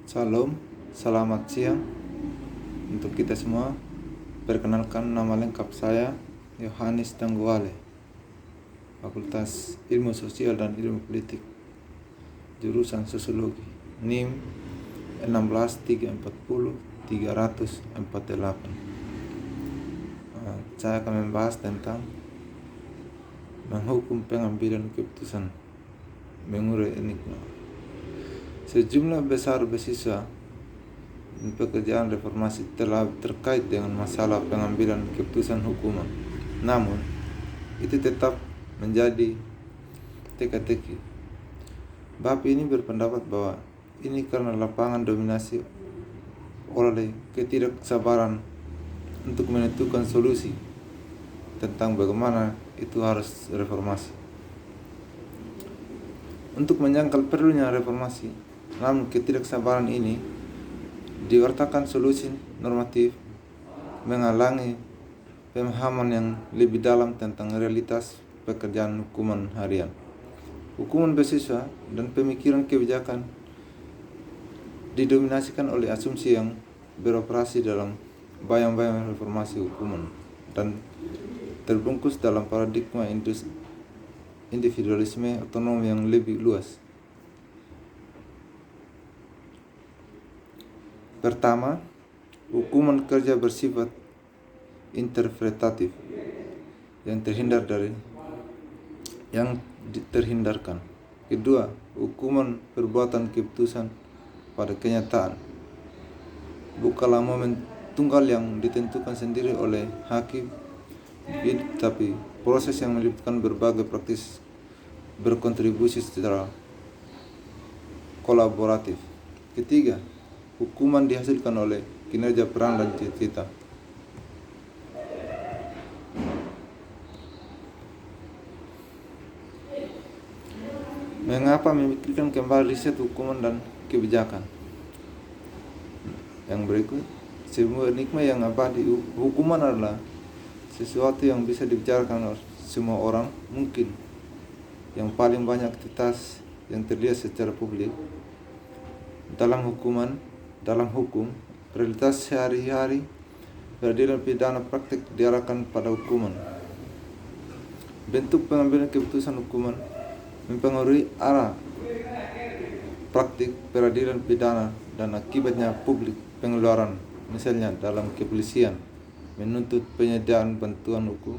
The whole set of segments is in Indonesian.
Salam, selamat siang untuk kita semua. Perkenalkan, nama lengkap saya Yohanes Tangguwale, Fakultas Ilmu Sosial dan Ilmu Politik, jurusan Sosiologi, NIM 16340-348. Saya akan membahas tentang menghukum pengambilan keputusan mengurai enigma. Sejumlah besar beasiswa dan pekerjaan reformasi telah terkait dengan masalah pengambilan keputusan hukuman. Namun, itu tetap menjadi teka-teki. Bab ini berpendapat bahwa ini karena lapangan dominasi oleh ketidaksabaran untuk menentukan solusi tentang bagaimana itu harus reformasi. Untuk menyangkal perlunya reformasi, namun ketidaksabaran ini diwartakan solusi normatif menghalangi pemahaman yang lebih dalam tentang realitas pekerjaan hukuman harian. Hukuman beasiswa dan pemikiran kebijakan didominasikan oleh asumsi yang beroperasi dalam bayang-bayang reformasi hukuman dan terbungkus dalam paradigma individualisme otonom yang lebih luas. Pertama, hukuman kerja bersifat interpretatif yang terhindarkan. Kedua, hukuman perbuatan keputusan pada kenyataan bukanlah momen tunggal yang ditentukan sendiri oleh hakim, tapi proses yang melibatkan berbagai praktis berkontribusi secara kolaboratif. Ketiga, hukuman dihasilkan oleh kinerja peran dan cita-cita. Mengapa memikirkan kembali riset hukuman dan kebijakan? Yang berikut, sebuah enigma yang abadi. Hukuman adalah sesuatu yang bisa dibicarakan oleh semua orang, mungkin yang paling banyak aktivitas yang terlihat secara publik. Dalam hukum, realitas sehari-hari, peradilan pidana praktik diarahkan pada hukuman. Bentuk pengambilan keputusan hukuman mempengaruhi arah praktik peradilan pidana dan akibatnya publik pengeluaran, misalnya dalam kepolisian menuntut penyediaan bantuan hukum,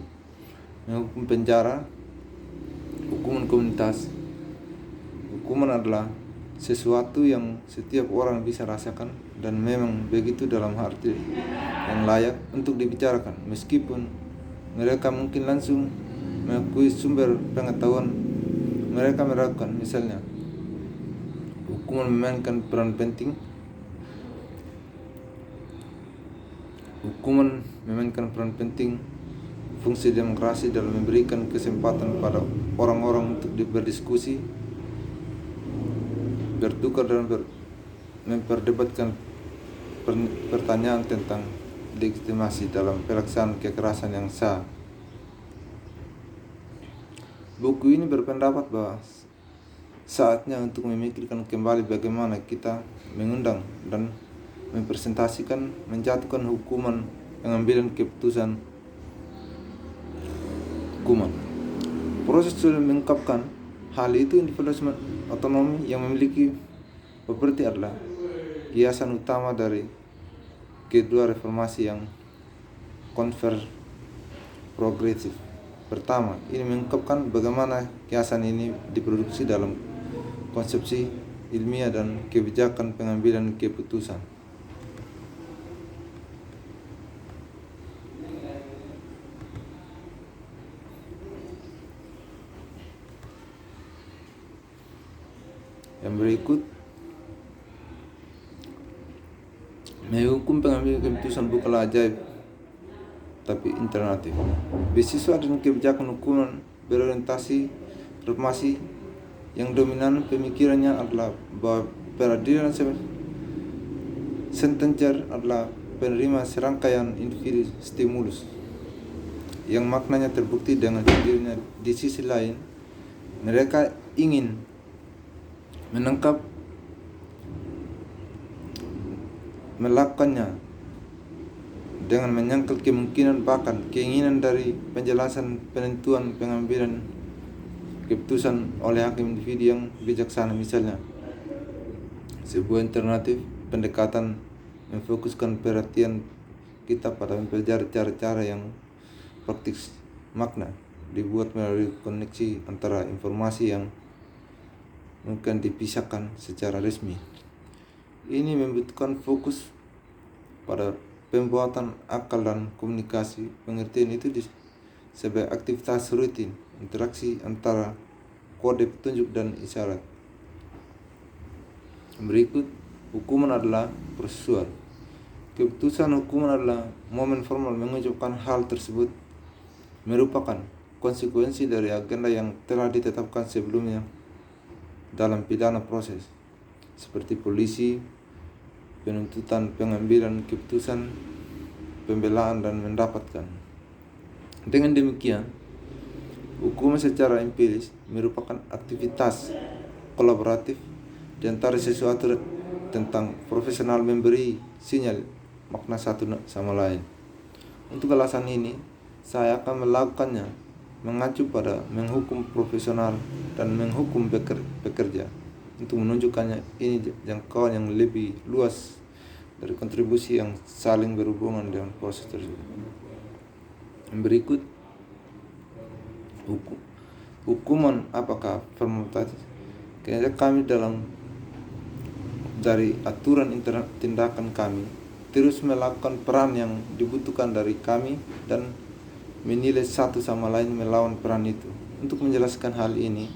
menghukum penjara, hukuman komunitas. Hukuman adalah sesuatu yang setiap orang bisa rasakan dan memang begitu dalam arti yang layak untuk dibicarakan, meskipun mereka mungkin langsung mengakui sumber pengetahuan mereka meragukan. Misalnya, hukuman memainkan peran penting fungsi demokrasi dalam memberikan kesempatan pada orang-orang untuk berdiskusi, bertukar dan memperdebatkan pertanyaan tentang legitimasi dalam pelaksanaan kekerasan yang sah. Buku ini berpendapat bahwa saatnya untuk memikirkan kembali bagaimana kita mengundang dan mempresentasikan menjatuhkan hukuman pengambilan keputusan hukuman. Proses sudah mengungkapkan hal itu. Individualisme otonomi yang memiliki properti adalah hiasan utama dari kedua reformasi yang progresif. Pertama, ini mengungkapkan bagaimana hiasan ini diproduksi dalam konsepsi ilmiah dan kebijakan pengambilan keputusan. Yang berikut, menghukum pengambilan keputusan bukanlah ajaib, tapi alternatif. Beasiswa dan kebijakan hukuman berorientasi reformasi yang dominan pemikirannya adalah bahwa peradilan sentencer adalah penerima serangkaian individu stimulus yang maknanya terbukti dengan sendirinya. Di sisi lain, mereka ingin menangkap melakukannya dengan menyangkal kemungkinan bahkan keinginan dari penjelasan penentuan pengambilan keputusan oleh hakim individu yang bijaksana. Misalnya, sebuah alternatif pendekatan memfokuskan perhatian kita pada mempelajari cara-cara yang praktis makna dibuat melalui koneksi antara informasi yang mungkin dipisahkan secara resmi. Ini membutuhkan fokus pada pembuatan akal dan komunikasi. Pengertian itu sebagai aktivitas rutin, interaksi antara kode petunjuk dan isyarat. Berikut, hukuman adalah prosesual. Keputusan hukuman adalah momen formal mengucapkan hal tersebut merupakan konsekuensi dari agenda yang telah ditetapkan sebelumnya dalam pidana proses, seperti polisi, penuntutan, pengambilan keputusan, pembelaan, dan mendapatkan. Dengan demikian, hukuman secara empiris merupakan aktivitas kolaboratif di antara sesuatu tentang profesional memberi sinyal makna satu sama lain. Untuk alasan ini, saya akan melakukannya mengacu pada menghukum profesional dan menghukum pekerja untuk menunjukkannya ini jangkauan yang lebih luas dari kontribusi yang saling berhubungan dengan proses tersebut. Berikut, hukuman apakah formalitas? Kayaknya kami dari aturan tindakan kami terus melakukan peran yang dibutuhkan dari kami dan menilai satu sama lain melawan peran itu. Untuk menjelaskan hal ini,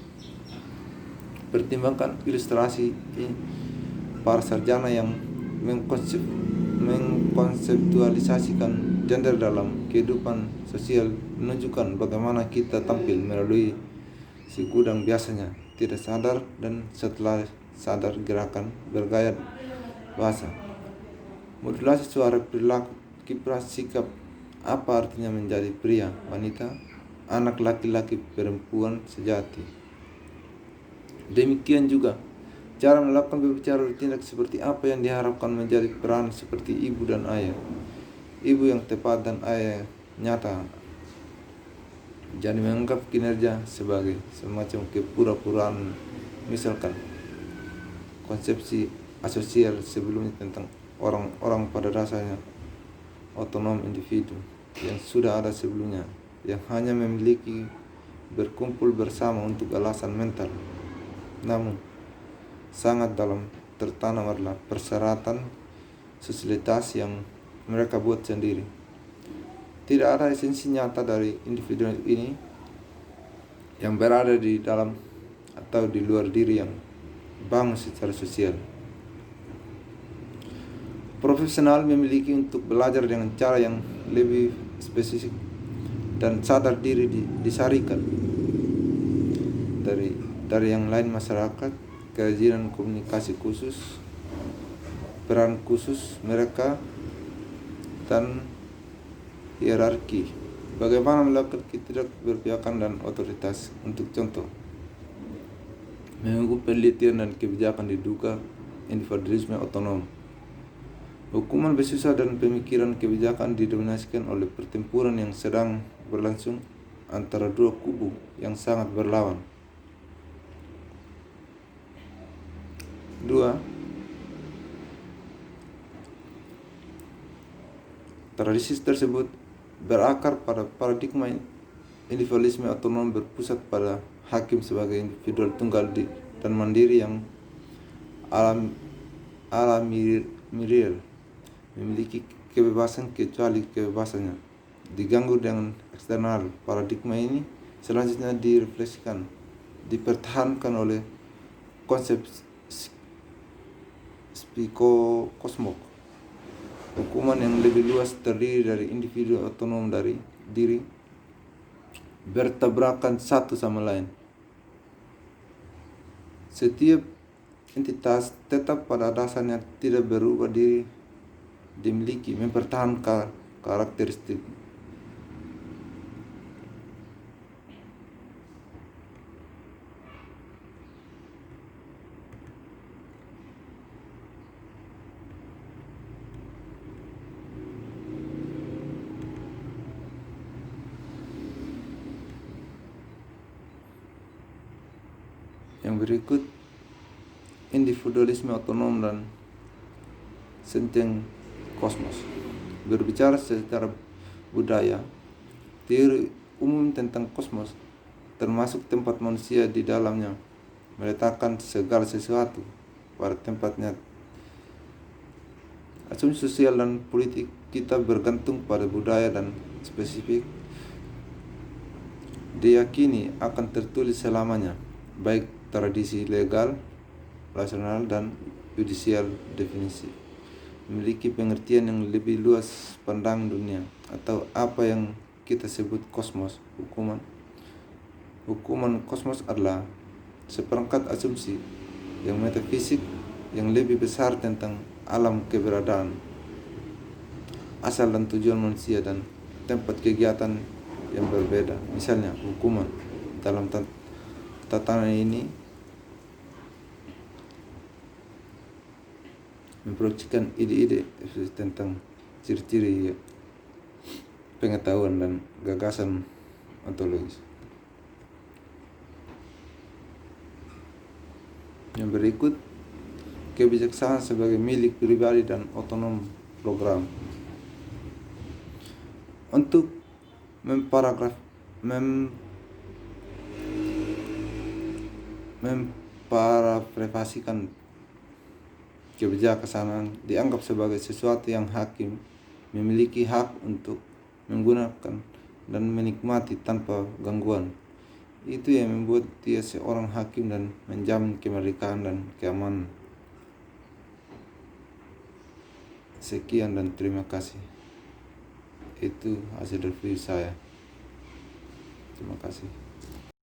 pertimbangkan ilustrasi para sarjana yang mengkonseptualisasikan gender dalam kehidupan sosial, menunjukkan bagaimana kita tampil melalui segudang biasanya tidak sadar dan setelah sadar gerakan bergaya bahasa, modulasi suara, perilaku, kiprah, sikap. Apa artinya menjadi pria, wanita, anak laki-laki, perempuan sejati. Demikian juga cara melakukan berbicara bertindak seperti apa yang diharapkan menjadi peran seperti ibu dan ayah. Ibu yang tepat dan ayah nyata. Jadi menganggap kinerja sebagai semacam kepura-puraan. Misalkan konsepsi asosial sebelumnya tentang orang-orang pada dasarnya otonom individu yang sudah ada sebelumnya, yang hanya memiliki berkumpul bersama untuk alasan mental. Namun, sangat dalam tertanam adalah persyaratan sosialitas yang mereka buat sendiri. Tidak ada esensi nyata dari individu ini yang berada di dalam atau di luar diri yang bangun secara sosial. Profesional memiliki untuk belajar dengan cara yang lebih spesifik dan sadar diri disarikan dari yang lain masyarakat, kerajinan komunikasi khusus, peran khusus mereka, dan hierarki. Bagaimana melakukan ketidakberpihakan dan otoritas. Untuk contoh, mengikuti penelitian dan kebijakan diduga individualisme otonom. Hukuman besusah dan pemikiran kebijakan didominasikan oleh pertempuran yang sedang berlangsung antara dua kubu yang sangat berlawan. 2. Tradisi tersebut berakar pada paradigma individualisme otonom berpusat pada hakim sebagai individual tunggal dan mandiri yang alamiral, memiliki kebebasan kecuali kebebasannya diganggu dengan eksternal. Paradigma ini selanjutnya direfleksikan, dipertahankan oleh konsep psikokosmok. Hukuman yang lebih luas terdiri dari individu otonom dari diri bertabrakan satu sama lain. Setiap entitas tetap pada dasarnya tidak berubah diri dimiliki, mempertahankan karakteristik. Yang berikut, individualisme otonom dan senteng kosmos. Berbicara secara budaya, teori umum tentang kosmos, termasuk tempat manusia di dalamnya, meletakkan segala sesuatu pada tempatnya. Asumsi sosial dan politik kita bergantung pada budaya dan spesifik diyakini akan tertulis selamanya, baik tradisi legal, rasional, dan judicial definisi. Memiliki pengertian yang lebih luas pandang dunia, atau apa yang kita sebut kosmos, hukuman. Hukuman kosmos adalah seperangkat asumsi yang metafisik yang lebih besar tentang alam keberadaan, asal dan tujuan manusia, dan tempat kegiatan yang berbeda. Misalnya, hukuman dalam tatanan ini memproyeksikan ide-ide tentang ciri-ciri pengetahuan dan gagasan ontologis. Yang berikut, kebijaksanaan sebagai milik pribadi dan otonom program. Untuk memparafrasasikan kebijaksanaan dianggap sebagai sesuatu yang hakim memiliki hak untuk menggunakan dan menikmati tanpa gangguan. Itu yang membuat dia seorang hakim dan menjamin kemerdekaan dan keamanan. Sekian dan terima kasih. Itu hasil review saya. Terima kasih.